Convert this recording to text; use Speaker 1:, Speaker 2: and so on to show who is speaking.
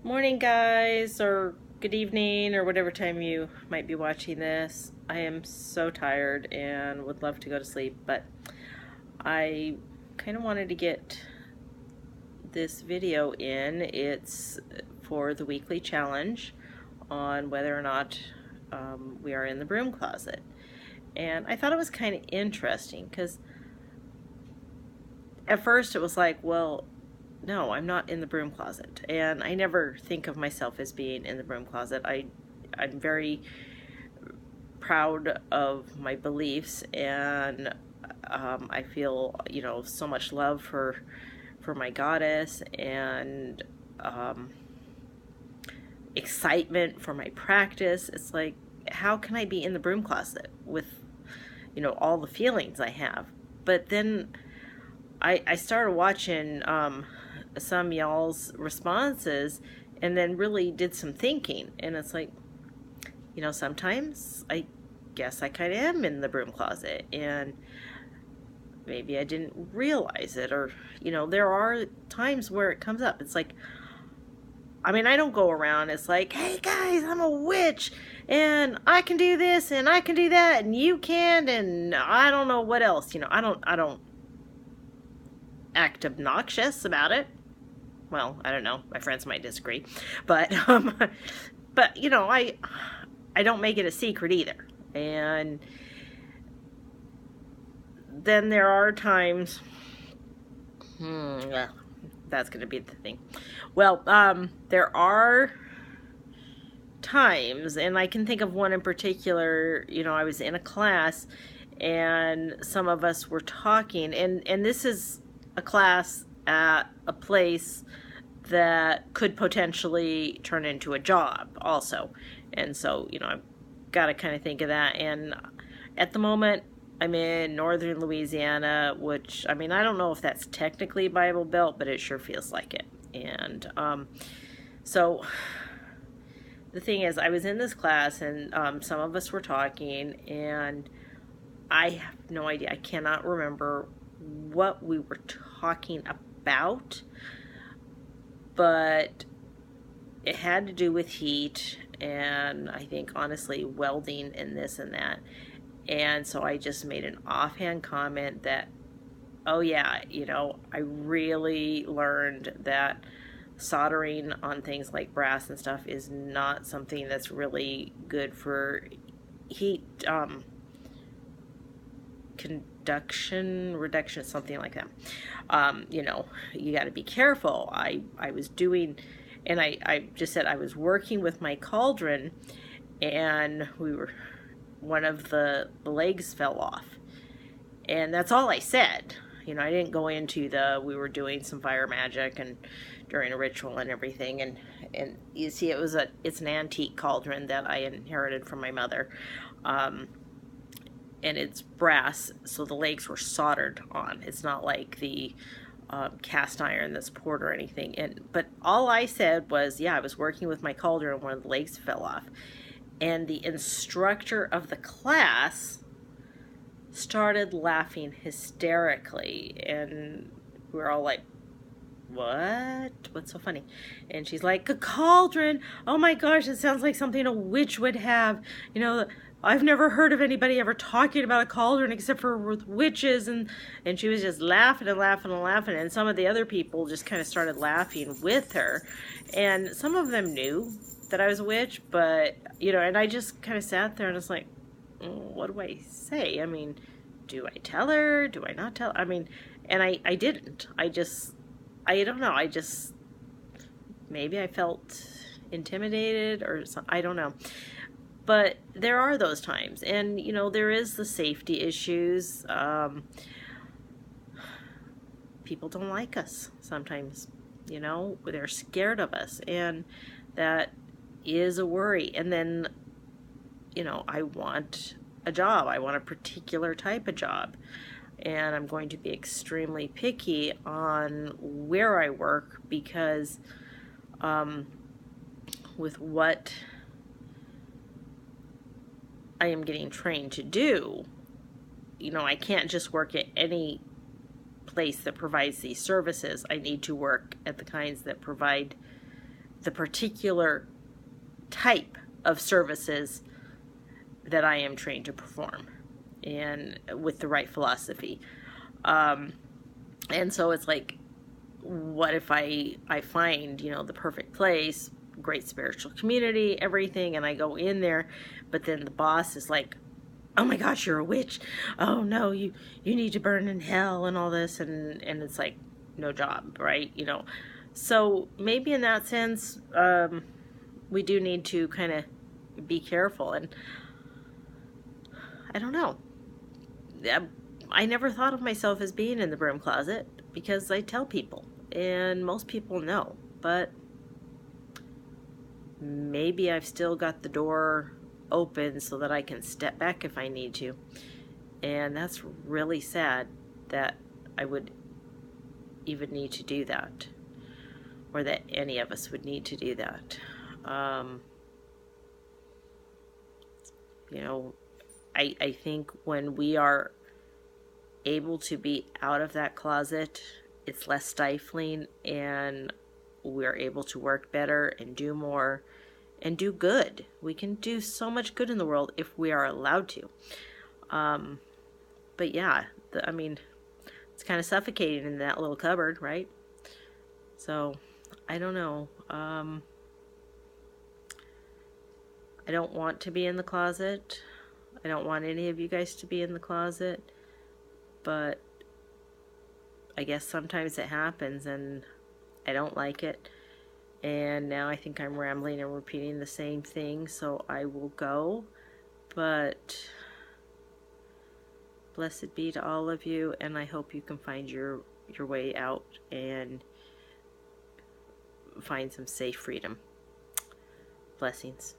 Speaker 1: Morning, guys, or good evening, or whatever time you might be watching this. I am so tired and would love to go to sleep, but I kind of wanted to get this video in. It's for the weekly challenge on whether or not we are in the broom closet. And I thought it was kind of interesting because at first it was like, well, no, I'm not in the broom closet. And I never think of myself as being in the broom closet. I'm very proud of my beliefs, and I feel, so much love for my goddess, and excitement for my practice. It's like, how can I be in the broom closet with, all the feelings I have? But then I started watching some y'all's responses and then really did some thinking, and it's like, sometimes I guess I kind of am in the broom closet, and maybe I didn't realize it, or there are times where it comes up. It's like, I don't go around, it's like, hey guys, I'm a witch and I can do this and I can do that and you can, and I don't know what else. I don't act obnoxious about it. Well, I don't know. My friends might disagree, but I don't make it a secret either. And then there are times. Yeah, that's going to be the thing. Well, there are times, and I can think of one in particular. I was in a class, and some of us were talking, and this is a class at a place that could potentially turn into a job also. And so, I've got to kind of think of that. And at the moment, I'm in northern Louisiana, which, I don't know if that's technically Bible Belt, but it sure feels like it. And so the thing is, I was in this class, and some of us were talking, and I have no idea. I cannot remember what we were talking about, but it had to do with heat, and I think honestly welding and this and that. And so I just made an offhand comment that, oh yeah, I really learned that soldering on things like brass and stuff is not something that's really good for heat reduction, something like that. You got to be careful. I was doing, and I just said I was working with my cauldron, and one of the legs fell off, and that's all I said. I didn't go into we were doing some fire magic and during a ritual and everything, and you see, it's an antique cauldron that I inherited from my mother. And it's brass, so the legs were soldered on. It's not like the cast iron that's poured or anything. But all I said was, yeah, I was working with my cauldron and one of the legs fell off. And the instructor of the class started laughing hysterically. And we were all like, what? What's so funny? And she's like, a cauldron? Oh my gosh, it sounds like something a witch would have. I've never heard of anybody ever talking about a cauldron except for with witches. And she was just laughing and laughing and laughing. And some of the other people just kind of started laughing with her. And some of them knew that I was a witch, but, and I just kind of sat there and was like, what do I say? Do I tell her? Do I not tell? And I didn't. I don't know. Maybe I felt intimidated or something. I don't know. But there are those times, and there is the safety issues. People don't like us sometimes. They're scared of us, and that is a worry. And then, I want a job. I want a particular type of job, and I'm going to be extremely picky on where I work because with what I am getting trained to do, I can't just work at any place that provides these services. I need to work at the kinds that provide the particular type of services that I am trained to perform, and with the right philosophy. And so it's like, what if I find, the perfect place, great spiritual community, everything, and I go in there, but then the boss is like, oh my gosh, you're a witch. Oh no, you need to burn in hell and all this, and it's like, no job, right? So maybe in that sense, we do need to kind of be careful. And I don't know. I never thought of myself as being in the broom closet because I tell people, and most people know. But maybe I've still got the door open so that I can step back if I need to. And that's really sad that I would even need to do that, or that any of us would need to do that. I think when we are able to be out of that closet, it's less stifling, and we're able to work better and do more and do good. We can do so much good in the world if we are allowed to. But yeah, it's kind of suffocating in that little cupboard, right? So, I don't know. I don't want to be in the closet. I don't want any of you guys to be in the closet. But I guess sometimes it happens, and I don't like it. And now I think I'm rambling and repeating the same thing, so I will go. But blessed be to all of you, and I hope you can find your way out and find some safe freedom. Blessings.